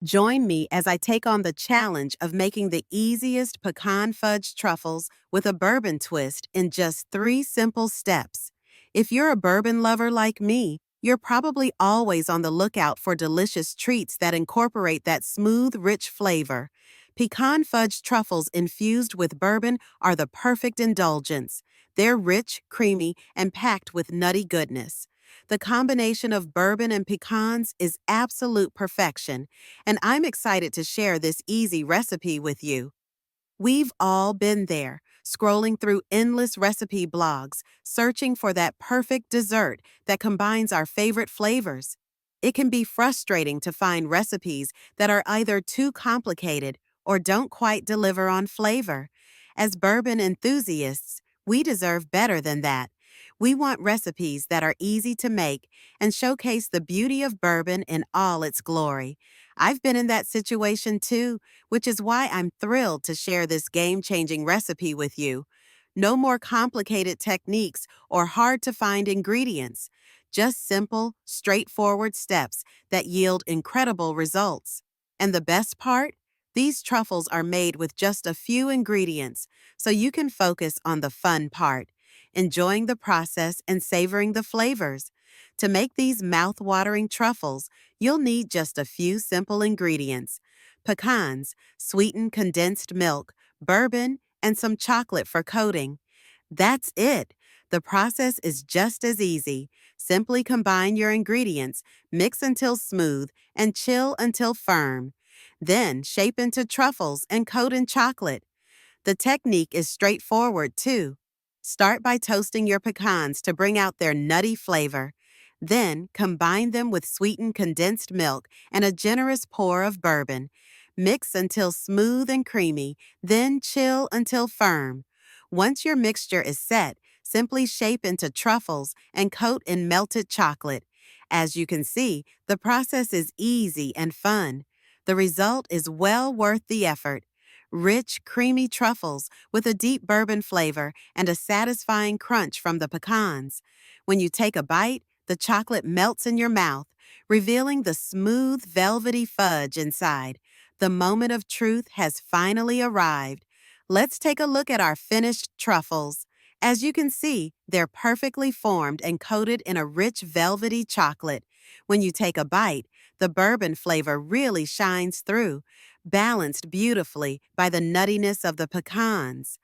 Join me as I take on the challenge of making the easiest pecan fudge truffles with a bourbon twist in just 3 simple steps. If you're a bourbon lover like me, you're probably always on the lookout for delicious treats that incorporate that smooth, rich flavor. Pecan fudge truffles infused with bourbon are the perfect indulgence. They're rich, creamy, and packed with nutty goodness. The combination of bourbon and pecans is absolute perfection, and I'm excited to share this easy recipe with you. We've all been there, scrolling through endless recipe blogs, searching for that perfect dessert that combines our favorite flavors. It can be frustrating to find recipes that are either too complicated or don't quite deliver on flavor. As bourbon enthusiasts, we deserve better than that. We want recipes that are easy to make and showcase the beauty of bourbon in all its glory. I've been in that situation too, which is why I'm thrilled to share this game-changing recipe with you. No more complicated techniques or hard-to-find ingredients, just simple, straightforward steps that yield incredible results. And the best part? These truffles are made with just a few ingredients, so you can focus on the fun part, enjoying the process and savoring the flavors. To make these mouth-watering truffles, you'll need just a few simple ingredients: pecans, sweetened condensed milk, bourbon, and some chocolate for coating. That's it. The process is just as easy. Simply combine your ingredients, mix until smooth, and chill until firm. Then shape into truffles and coat in chocolate. The technique is straightforward, too. Start by toasting your pecans to bring out their nutty flavor. Then, combine them with sweetened condensed milk and a generous pour of bourbon. Mix until smooth and creamy, then chill until firm. Once your mixture is set, simply shape into truffles and coat in melted chocolate. As you can see, the process is easy and fun. The result is well worth the effort. Rich, creamy truffles with a deep bourbon flavor and a satisfying crunch from the pecans. When you take a bite, the chocolate melts in your mouth, revealing the smooth, velvety fudge inside. The moment of truth has finally arrived. Let's take a look at our finished truffles. As you can see, they're perfectly formed and coated in a rich, velvety chocolate. When you take a bite, the bourbon flavor really shines through, balanced beautifully by the nuttiness of the pecans.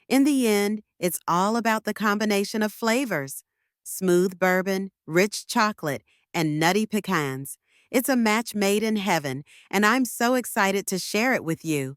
In the end, it's all about the combination of flavors: smooth bourbon, rich chocolate, and nutty pecans. It's a match made in heaven, and I'm so excited to share it with you.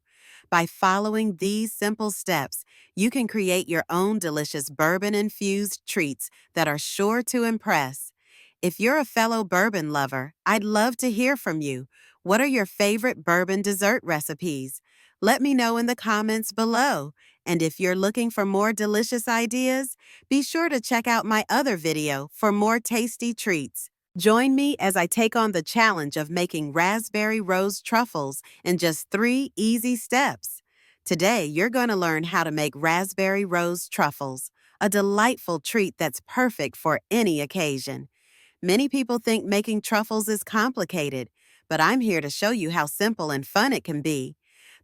By following these simple steps, you can create your own delicious bourbon-infused treats that are sure to impress. If you're a fellow bourbon lover, I'd love to hear from you. What are your favorite bourbon dessert recipes? Let me know in the comments below. And if you're looking for more delicious ideas, be sure to check out my other video for more tasty treats. Join me as I take on the challenge of making raspberry rose truffles in just 3 easy steps. Today, you're going to learn how to make raspberry rose truffles, a delightful treat that's perfect for any occasion. Many people think making truffles is complicated, but I'm here to show you how simple and fun it can be.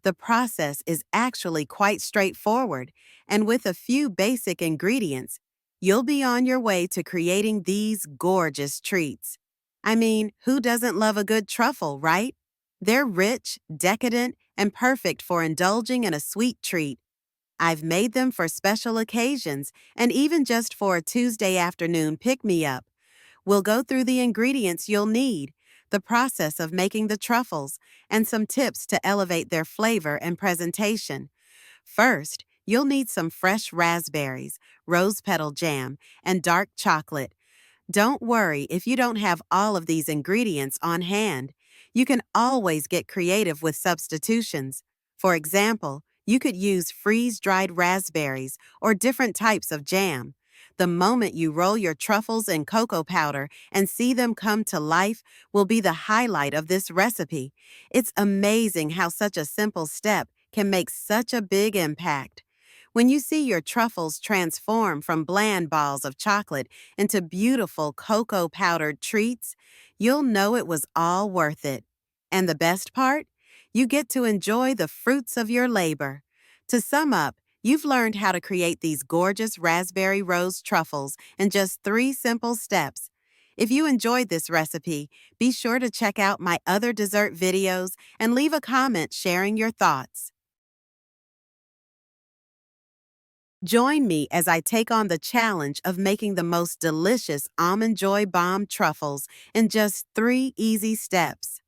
The process is actually quite straightforward, and with a few basic ingredients, you'll be on your way to creating these gorgeous treats. I mean, who doesn't love a good truffle, right? They're rich, decadent, and perfect for indulging in a sweet treat. I've made them for special occasions and even just for a Tuesday afternoon pick-me-up. We'll go through the ingredients you'll need, the process of making the truffles, and some tips to elevate their flavor and presentation. First, you'll need some fresh raspberries, rose petal jam, and dark chocolate. Don't worry if you don't have all of these ingredients on hand. You can always get creative with substitutions. For example, you could use freeze-dried raspberries or different types of jam. The moment you roll your truffles in cocoa powder and see them come to life will be the highlight of this recipe. It's amazing how such a simple step can make such a big impact. When you see your truffles transform from bland balls of chocolate into beautiful cocoa powdered treats, you'll know it was all worth it. And the best part? You get to enjoy the fruits of your labor. To sum up, you've learned how to create these gorgeous raspberry rose truffles in just 3 simple steps. If you enjoyed this recipe, be sure to check out my other dessert videos and leave a comment sharing your thoughts. Join me as I take on the challenge of making the most delicious Almond Joy Bomb truffles in just 3 easy steps.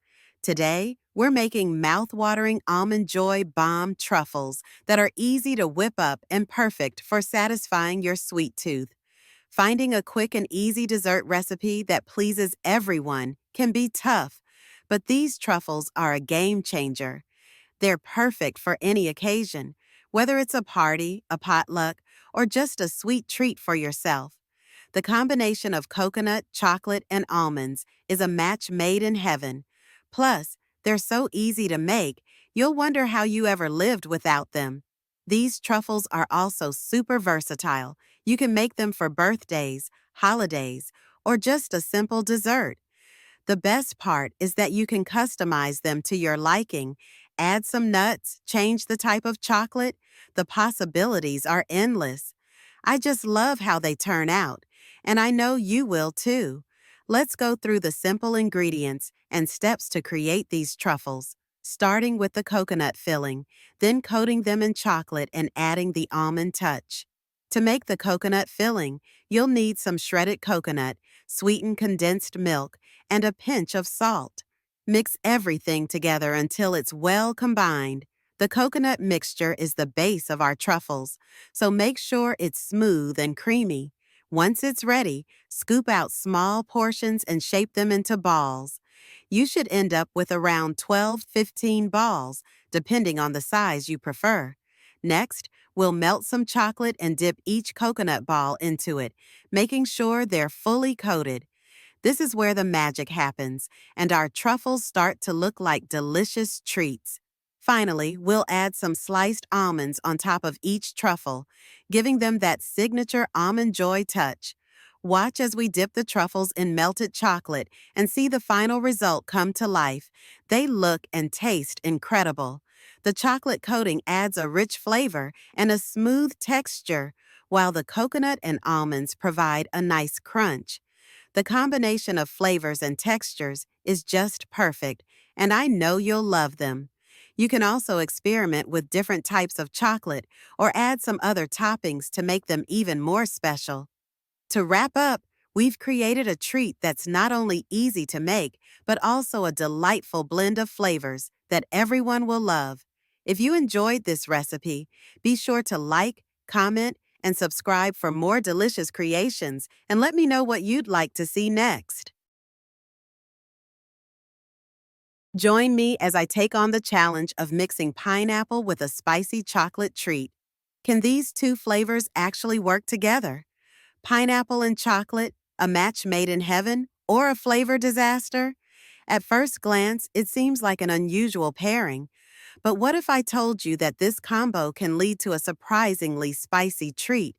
Today, we're making mouth-watering Almond Joy Bomb truffles that are easy to whip up and perfect for satisfying your sweet tooth. Finding a quick and easy dessert recipe that pleases everyone can be tough, but these truffles are a game changer. They're perfect for any occasion, whether it's a party, a potluck, or just a sweet treat for yourself. The combination of coconut, chocolate, and almonds is a match made in heaven. Plus, they're so easy to make, you'll wonder how you ever lived without them. These truffles are also super versatile. You can make them for birthdays, holidays, or just a simple dessert. The best part is that you can customize them to your liking. Add some nuts, change the type of chocolate. The possibilities are endless. I just love how they turn out, and I know you will too. Let's go through the simple ingredients and steps to create these truffles, starting with the coconut filling, then coating them in chocolate and adding the almond touch. To make the coconut filling, you'll need some shredded coconut, sweetened condensed milk, and a pinch of salt. Mix everything together until it's well combined. The coconut mixture is the base of our truffles, so make sure it's smooth and creamy. Once it's ready, scoop out small portions and shape them into balls. You should end up with around 12-15 balls, depending on the size you prefer. Next, we'll melt some chocolate and dip each coconut ball into it, making sure they're fully coated. This is where the magic happens, and our truffles start to look like delicious treats. Finally, we'll add some sliced almonds on top of each truffle, giving them that signature almond joy touch. Watch as we dip the truffles in melted chocolate and see the final result come to life. They look and taste incredible. The chocolate coating adds a rich flavor and a smooth texture, while the coconut and almonds provide a nice crunch. The combination of flavors and textures is just perfect, and I know you'll love them. You can also experiment with different types of chocolate or add some other toppings to make them even more special. To wrap up, we've created a treat that's not only easy to make, but also a delightful blend of flavors that everyone will love. If you enjoyed this recipe, be sure to like, comment, and subscribe for more delicious creations, and let me know what you'd like to see next. Join me as I take on the challenge of mixing pineapple with a spicy chocolate treat. Can these two flavors actually work together? Pineapple and chocolate, a match made in heaven, or a flavor disaster? At first glance, it seems like an unusual pairing. But what if I told you that this combo can lead to a surprisingly spicy treat?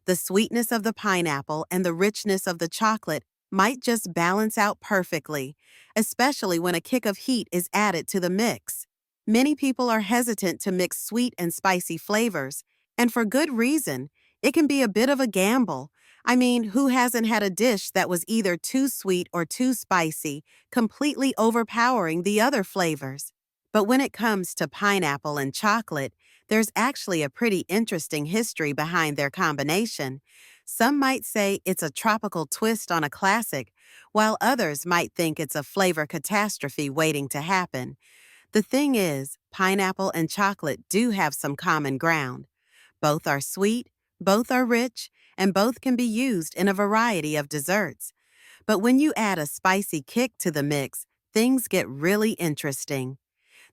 The sweetness of the pineapple and the richness of the chocolate might just balance out perfectly, especially when a kick of heat is added to the mix. Many people are hesitant to mix sweet and spicy flavors, and for good reason. It can be a bit of a gamble. I mean, who hasn't had a dish that was either too sweet or too spicy, completely overpowering the other flavors? But when it comes to pineapple and chocolate, there's actually a pretty interesting history behind their combination. Some might say it's a tropical twist on a classic, while others might think it's a flavor catastrophe waiting to happen. The thing is, pineapple and chocolate do have some common ground. Both are sweet, both are rich, and both can be used in a variety of desserts. But when you add a spicy kick to the mix, things get really interesting.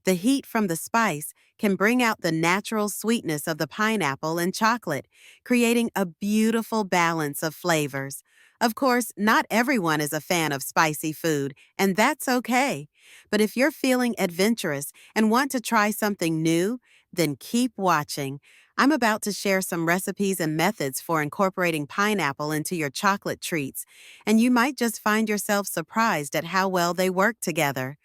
The heat from the spice can bring out the natural sweetness of the pineapple and chocolate, creating a beautiful balance of flavors. Of course, not everyone is a fan of spicy food, and that's okay. But if you're feeling adventurous and want to try something new, then keep watching. I'm about to share some recipes and methods for incorporating pineapple into your chocolate treats, and you might just find yourself surprised at how well they work together.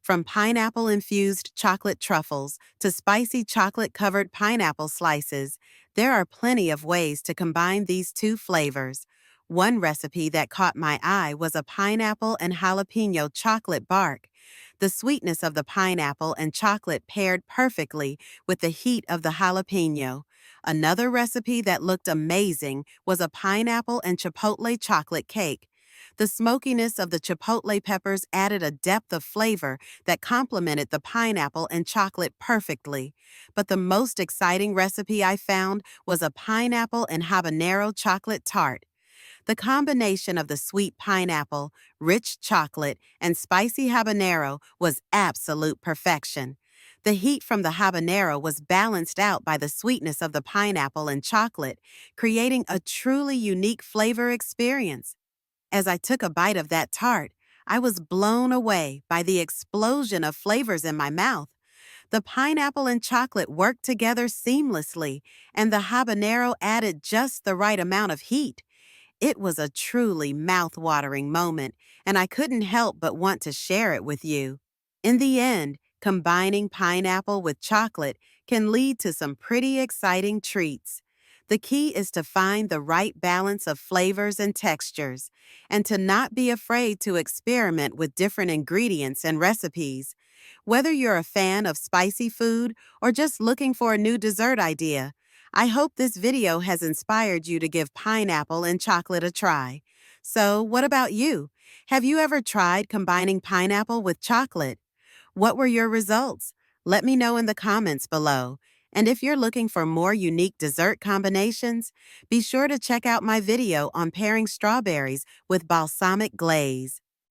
From pineapple-infused chocolate truffles to spicy chocolate-covered pineapple slices, there are plenty of ways to combine these two flavors. One recipe that caught my eye was a pineapple and jalapeno chocolate bark. The sweetness of the pineapple and chocolate paired perfectly with the heat of the jalapeno. Another recipe that looked amazing was a pineapple and chipotle chocolate cake. The smokiness of the chipotle peppers added a depth of flavor that complemented the pineapple and chocolate perfectly. But the most exciting recipe I found was a pineapple and habanero chocolate tart. The combination of the sweet pineapple, rich chocolate, and spicy habanero was absolute perfection. The heat from the habanero was balanced out by the sweetness of the pineapple and chocolate, creating a truly unique flavor experience. As I took a bite of that tart, I was blown away by the explosion of flavors in my mouth. The pineapple and chocolate worked together seamlessly, and the habanero added just the right amount of heat. It was a truly mouth-watering moment, and I couldn't help but want to share it with you. In the end, combining pineapple with chocolate can lead to some pretty exciting treats. The key is to find the right balance of flavors and textures, and to not be afraid to experiment with different ingredients and recipes. Whether you're a fan of spicy food or just looking for a new dessert idea, I hope this video has inspired you to give pineapple and chocolate a try. So, what about you? Have you ever tried combining pineapple with chocolate? What were your results? Let me know in the comments below. And if you're looking for more unique dessert combinations, be sure to check out my video on pairing strawberries with balsamic glaze.